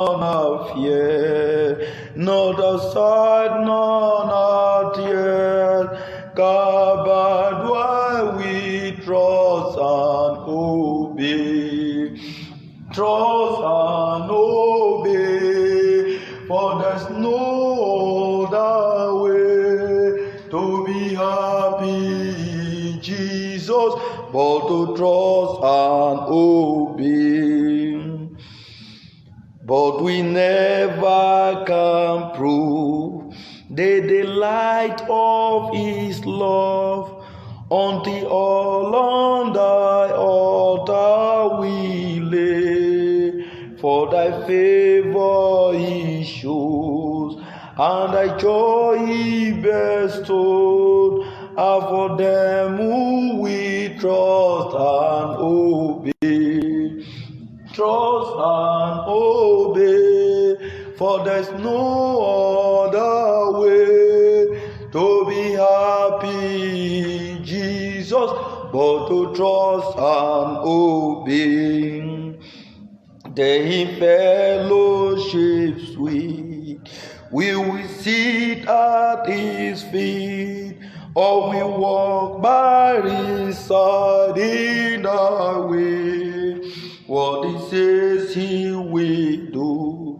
of fear, not aside, none at yet, covered while we trust and obey. Trust and obey, for there's no other way to be happy in Jesus, but to trust and obey. But we never can prove the delight of His love until all on thy altar we lay. For thy favor He shows, and thy joy He bestowed, are for them who we trust and obey. Trust and obey, for there's no other way to be happy in Jesus, but to trust and obey. Then in fellowship sweet, we will sit at His feet, or we walk by His side in our way. What He says He will do,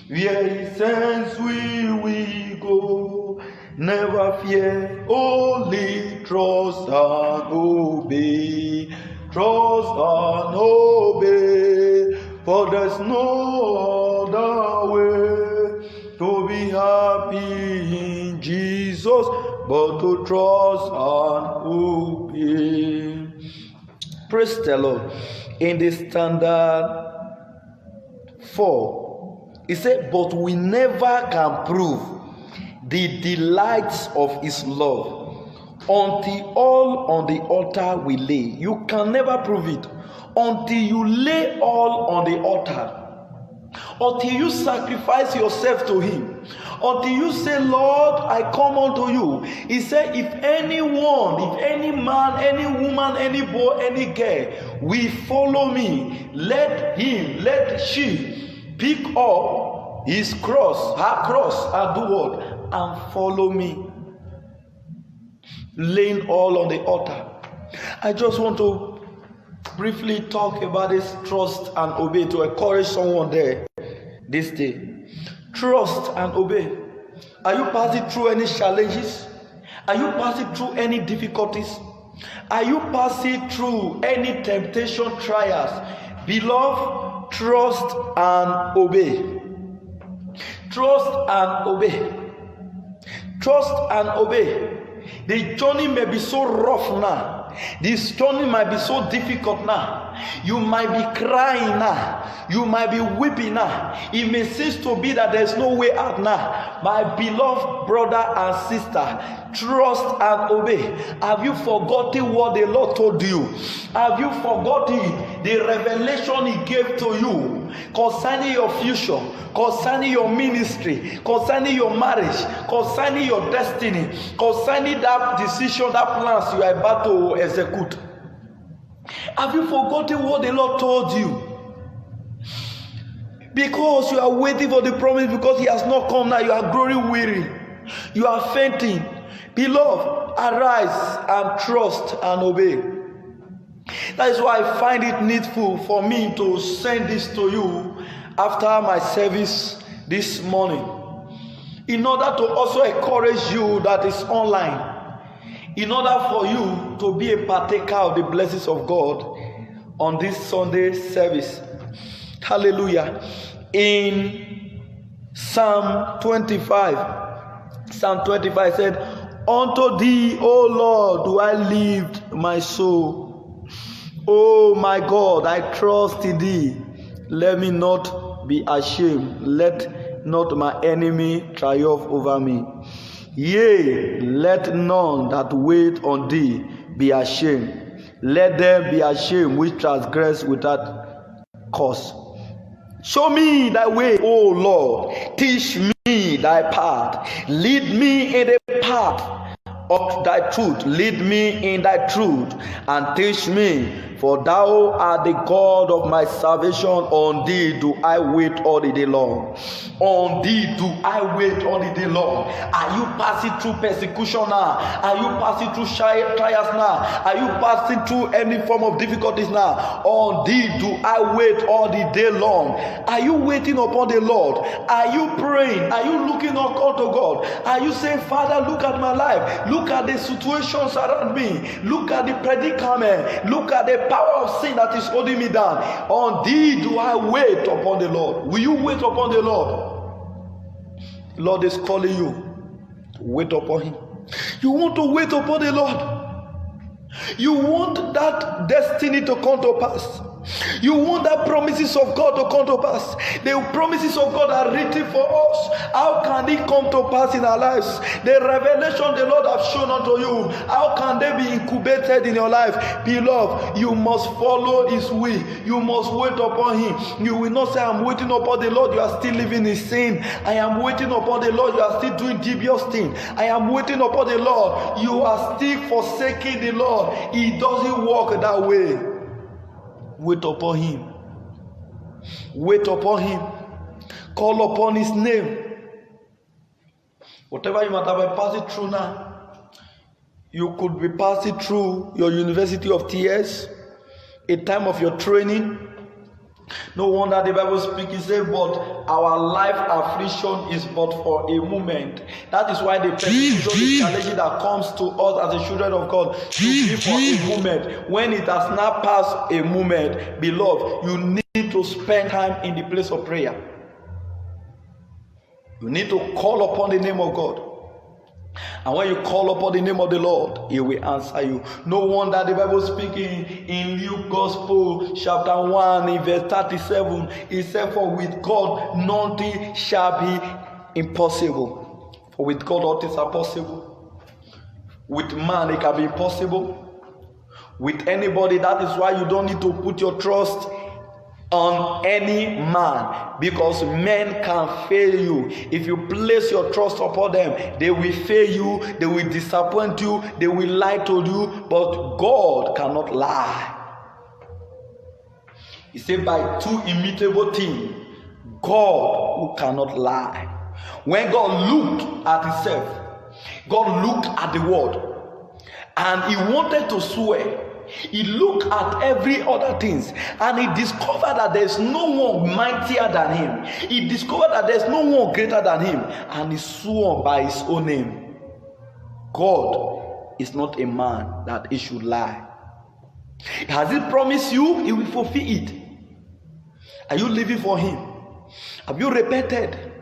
where He sends we will go. Never fear, only trust and obey. Trust and obey, for there's no other way to be happy in Jesus, but to trust and obey. Praise the Lord. In the standard 4, he said, but we never can prove the delights of His love until all on the altar we lay. You can never prove it until you lay all on the altar, until you sacrifice yourself to Him, until you say, Lord, I come unto you. He said, if anyone, if any man, any woman, any boy, any girl will follow me, let him, let she pick up his cross, her cross, and do what? And follow me. Laying all on the altar. I just want to briefly talk about this trust and obey to encourage someone there this day. Trust and obey. Are you passing through any challenges? Are you passing through any difficulties? Are you passing through any temptation, trials? Beloved, trust and obey. Trust and obey. Trust and obey. The journey may be so rough now. This journey might be so difficult now. You might be crying now. You might be weeping now. It may seem to be that there's no way out now. My beloved brother and sister, trust and obey. Have you forgotten what the Lord told you? Have you forgotten the revelation He gave to you concerning your future, concerning your ministry, concerning your marriage, concerning your destiny, concerning that decision, that plans you are about to execute? Have you forgotten what the Lord told you? Because you are waiting for the promise, because He has not come now, you are growing weary, you are fainting. Beloved, arise and trust and obey. That is why I find it needful for me to send this to you after my service this morning, in order to also encourage you that is online, in order for you to be a partaker of the blessings of God on this Sunday service. Hallelujah. In Psalm 25 said, unto thee, O Lord, do I lift my soul. O my God, I trust in thee. Let me not be ashamed. Let not my enemy triumph over me. Yea, let none that wait on thee be ashamed. Let them be ashamed which transgress without cause. Show me thy way, O Lord. Teach me thy path. Lead me in the path of thy truth. Lead me in thy truth and teach me, for thou art the God of my salvation. On thee do I wait all the day long. On thee do I wait all the day long. Are you passing through persecution now? Are you passing through trials now? Are you passing through any form of difficulties now? On thee do I wait all the day long. Are you waiting upon the Lord? Are you praying? Are you looking unto God? Are you saying, Father, look at my life. Look at the situations around me. Look at the predicament. Look at the power of sin that is holding me down. On thee do I wait upon the Lord. Will you wait upon the Lord? The Lord is calling you. Wait upon him. You want to wait upon the Lord. You want that destiny to come to pass. You want that promises of God to come to pass. The promises of God are written for us. How can it come to pass in our lives? The revelation the Lord has shown unto you, how can they be incubated in your life? Beloved, you must follow his will. You must wait upon him. You will not say, I'm waiting upon the Lord. You are still living in sin. I am waiting upon the Lord. You are still doing dubious things. I am waiting upon the Lord. You are still forsaking the Lord. He doesn't work that way. Wait upon him. Wait upon him. Call upon his name. Whatever you might have been passing through now, you could be passing through your university of tears, a time of your training. No wonder the Bible speaks, it says, but our life affliction is but for a moment. That is why the persecution, the challenge that comes to us as the children of God, to be for a moment. When it has not passed a moment, beloved, you need to spend time in the place of prayer. You need to call upon the name of God. And when you call upon the name of the Lord, he will answer you. No wonder the Bible speaking in Luke Gospel chapter 1 in verse 37, it said, for with God nothing shall be impossible. For with God all things are possible. With man it can be impossible. With anybody, that is why you don't need to put your trust on any man, because men can fail you. If you place your trust upon them, they will fail you, they will disappoint you, they will lie to you, but God cannot lie. He said, by two immutable things, God who cannot lie. When God looked at himself, God looked at the world, and he wanted to swear. He looked at every other things, and he discovered that there is no one mightier than him. He discovered that there is no one greater than him, and he swore by his own name. God is not a man that he should lie. Has he promised you? He will fulfill it. Are you living for him? Have you repented?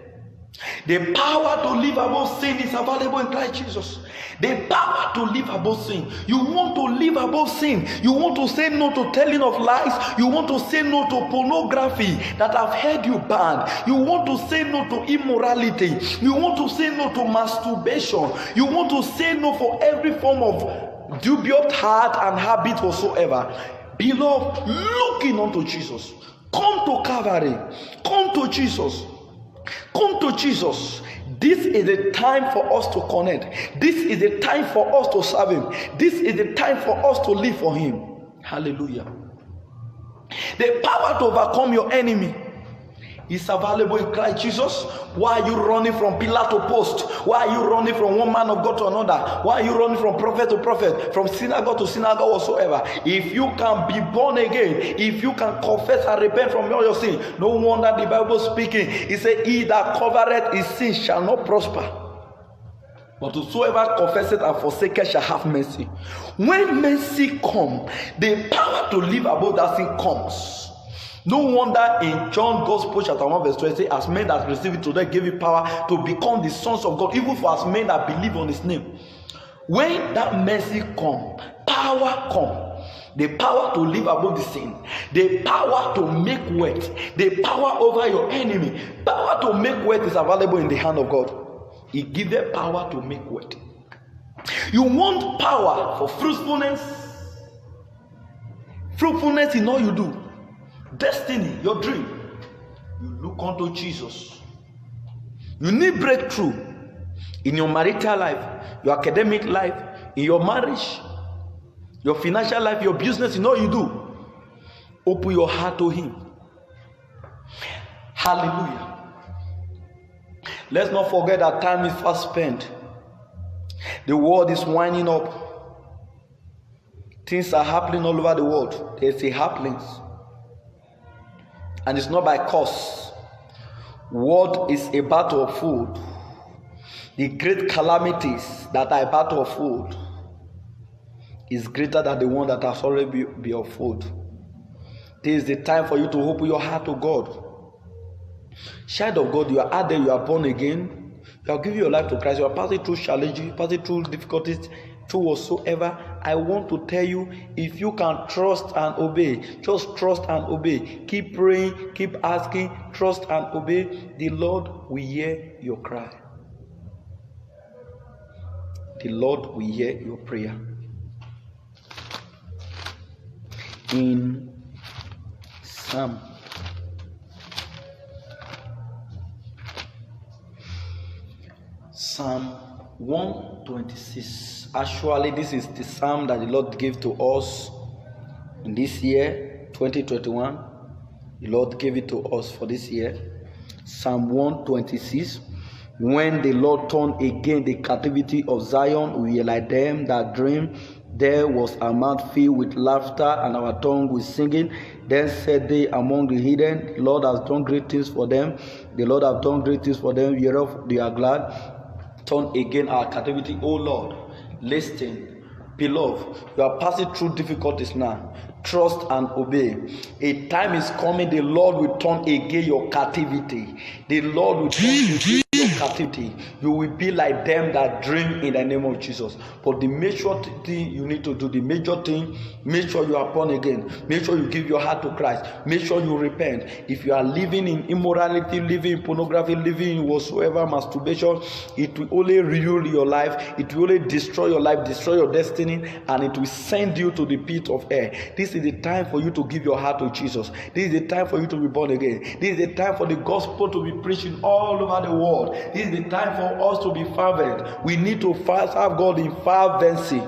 The power to live above sin is available in Christ Jesus. The power to live above sin. You want to live above sin. You want to say no to telling of lies. You want to say no to pornography that have held you banned. You want to say no to immorality. You want to say no to masturbation. You want to say no for every form of dubious heart and habit whatsoever. Beloved, looking unto Jesus. Come to Calvary. Come to Jesus. Come to Jesus. This is the time for us to connect. This is the time for us to serve him. This is the time for us to live for him. Hallelujah. The power to overcome your enemy is available in Christ Jesus. Why are you running from pillar to post? Why are you running from one man of God to another? Why are you running from prophet to prophet, from synagogue to synagogue whatsoever? If you can be born again, if you can confess and repent from all your sin, no wonder the Bible speaking, it says, he that covereth his sin shall not prosper, but whosoever confesseth and forsaketh shall have mercy. When mercy comes, the power to live above that sin comes. No wonder in John Gospel chapter 1 verse 20, as men that receive it today give it power to become the sons of God, even for as men that believe on his name. When that mercy comes, power comes. The power to live above the sin, the power to make wealth, the power over your enemy, power to make wealth is available in the hand of God. He gives the power to make wealth. You want power for fruitfulness? Fruitfulness in all you do. Destiny, your dream. You look unto Jesus. You need breakthrough. in your marital life, your academic life, in your marriage, your financial life, your business, in all you do, open your heart to Him. Hallelujah. Let's not forget that time is fast spent. The world is winding up. Things are happening all over the world. There's a happenings. And it's not by cause. What is a battle of food? The great calamities that are a battle of food is greater than the one that has already been of food. This is the time for you to open your heart to God. Child of God, you are out there, you are born again, you are giving your life to Christ, you are passing through challenges, passing through difficulties, through whatsoever. I want to tell you, if you can trust and obey, just trust and obey. Keep praying, keep asking, trust and obey. The Lord will hear your cry. The Lord will hear your prayer. In Psalm 126. Actually, this is the psalm that the Lord gave to us in this year, 2021. The Lord gave it to us for this year. Psalm 126. When the Lord turned again the captivity of Zion, we are like them that dream. There was our mouth filled with laughter and our tongue with singing. Then said they among the heathen, the Lord has done great things for them. The Lord has done great things for them. Whereof they are glad. Turn again our captivity, O Lord. Listen, beloved, you are passing through difficulties now. Trust and obey. A time is coming, the Lord will turn again your captivity. The Lord will turn again your captivity. You will be like them that dream in the name of Jesus. But the major thing you need to do, the major thing, make sure you are born again. Make sure you give your heart to Christ. Make sure you repent. If you are living in immorality, living in pornography, living in whatsoever masturbation, it will only ruin your life. It will only destroy your life, destroy your destiny, and it will send you to the pit of hell. This is the time for you to give your heart to Jesus. This is the time for you to be born again. This is the time for the gospel to be preaching all over the world. This is the time for us to be fervent. We need to serve God in fervency.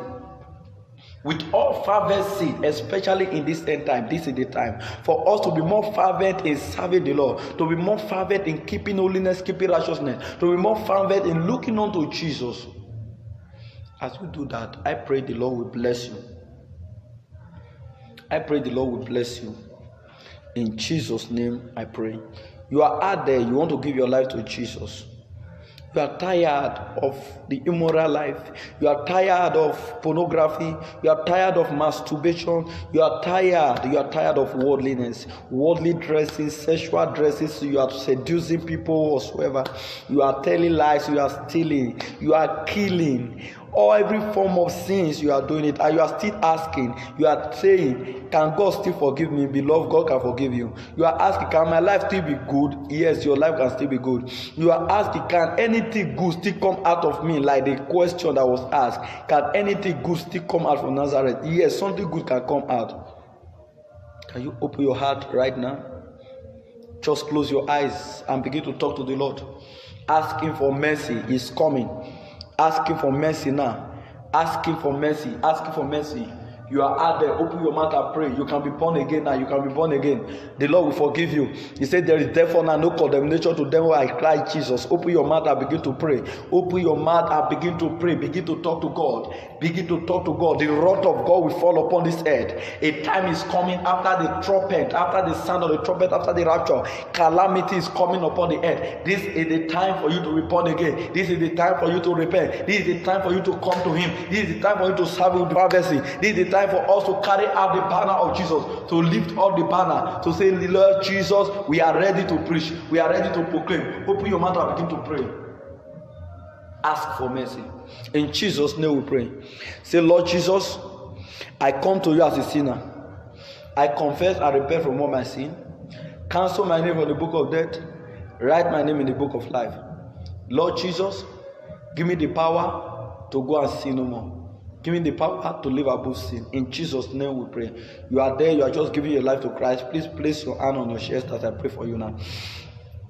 With all fervency, especially in this end time, this is the time for us to be more fervent in serving the Lord, to be more fervent in keeping holiness, keeping righteousness, to be more fervent in looking unto Jesus. As we do that, I pray the Lord will bless you. I pray the Lord will bless you. In Jesus' name I pray. You are out there, you want to give your life to Jesus. You are tired of the immoral life. You are tired of pornography. You are tired of masturbation. You are tired of worldliness, worldly dressing, sexual dresses. You are seducing people whatsoever. You are telling lies. You are stealing. You are killing. Or every form of sins, you are doing it, and you are still asking. You are saying, can God still forgive me? Beloved, God can forgive you. You are asking, can my life still be good? Yes, your life can still be good. You are asking, can anything good still come out of me? Like the question that was asked, can anything good still come out from Nazareth? Yes, something good can come out. Can you open your heart right now? Just close your eyes and begin to talk to the Lord. Ask Him for mercy. He's coming. Ask Him for mercy now. Ask Him for mercy. Ask Him for mercy. You are out there, open your mouth and pray. You can be born again now. You can be born again. The Lord will forgive you. He said, there is therefore now no condemnation to them who are in Christ Jesus. Open your mouth and begin to pray. Open your mouth and begin to pray. Begin to talk to God. Begin to talk to God. The wrath of God will fall upon this earth. A time is coming after the trumpet, after the sound of the trumpet, after the rapture. Calamity is coming upon the earth. This is the time for you to be born again. This is the time for you to repent. This is the time for you to come to Him. This is the time for you to serve Him with fervency. This is the time for us to carry out the banner of Jesus, to lift up the banner, to say, Lord Jesus, we are ready to preach. We are ready to proclaim. Open your mouth and begin to pray. Ask for mercy. In Jesus' name we pray. Say, Lord Jesus, I come to you as a sinner. I confess and repent from all my sin. Cancel my name from the book of death. Write my name in the book of life. Lord Jesus, give me the power to go and sin no more. Give me the power to live above sin. In Jesus' name we pray. You are there, you are just giving your life to Christ. Please place your hand on your chest as I pray for you now.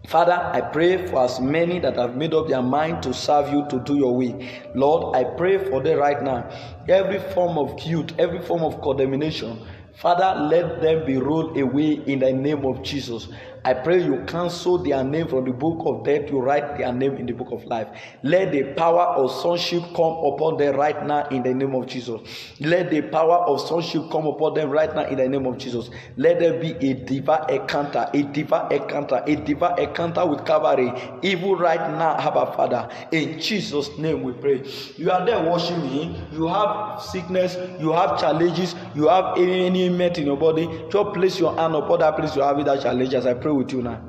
Father, I pray for as many that have made up their mind to serve you, to do your will. Lord, I pray for them right now. Every form of guilt, every form of condemnation, Father, let them be rolled away in the name of Jesus. I pray you cancel their name from the book of death, you write their name in the book of life. Let the power of sonship come upon them right now in the name of Jesus. Let the power of sonship come upon them right now in the name of Jesus. Let there be a divine encounter, a divine encounter, a divine encounter with Calvary, even right now, Abba Father. In Jesus' name we pray. You are there watching me, you have sickness, you have challenges, you have any ailment in your body, just place your hand upon that place you have that challenge as I pray with you now.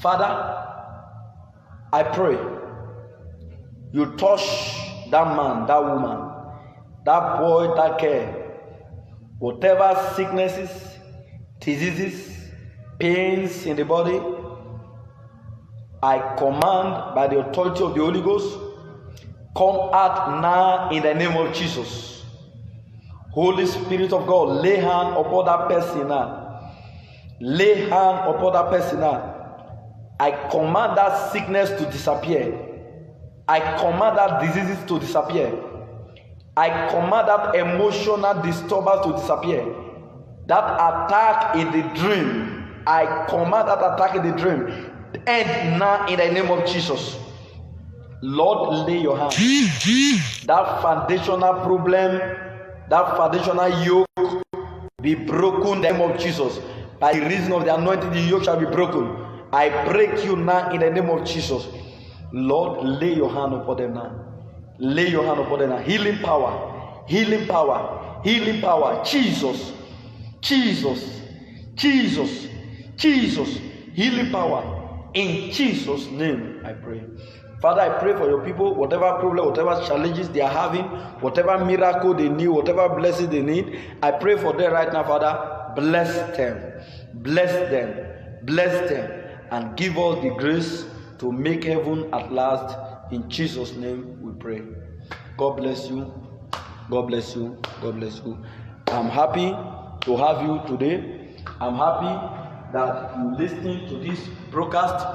Father, I pray you touch that man, that woman, that boy, that girl, whatever sicknesses, diseases, pains in the body, I command by the authority of the Holy Ghost, come out now in the name of Jesus. Holy Spirit of God, lay hand upon that person now. Lay hand upon that person now. I command that sickness to disappear. I command that diseases to disappear. I command that emotional disturbance to disappear. That attack in the dream, I command that attack in the dream end now in the name of Jesus. Lord, lay your hand. That foundational problem, that foundational yoke be broken in the name of Jesus. By the reason of the anointing, the yoke shall be broken. I break you now in the name of Jesus. Lord, lay your hand upon them now. Lay your hand upon them now. Healing power, healing power, healing power. Jesus, Jesus, Jesus, Jesus. Healing power. In Jesus' name I pray. Father, I pray for your people, whatever problem, whatever challenges they are having, whatever miracle they need, whatever blessing they need, I pray for them right now, Father. Bless them, bless them, bless them, and give us the grace to make heaven at last. In Jesus' name we pray. God bless you. God bless you. God bless you. I'm happy to have you today. I'm happy that you listening to this broadcast.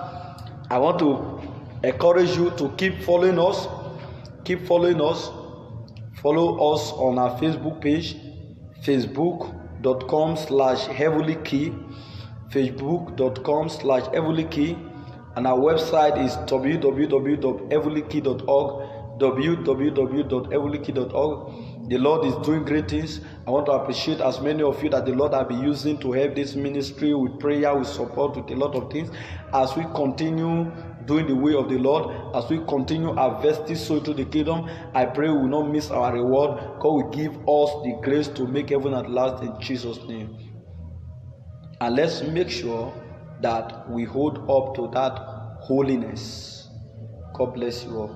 I want to encourage you to keep following us. Keep following us. Follow us on our Facebook page, facebook.com/heavenly key, facebook.com/heavenly key, and our website is www.heavenlykey.org, www.heavenlykey.org. The Lord is doing great things. I want to appreciate as many of you that the Lord has been using to help this ministry with prayer, with support, with a lot of things. As we continue doing the way of the Lord, as we continue harvesting soul to the kingdom, I pray we will not miss our reward. God will give us the grace to make heaven at last in Jesus' name. And let's make sure that we hold up to that holiness. God bless you all.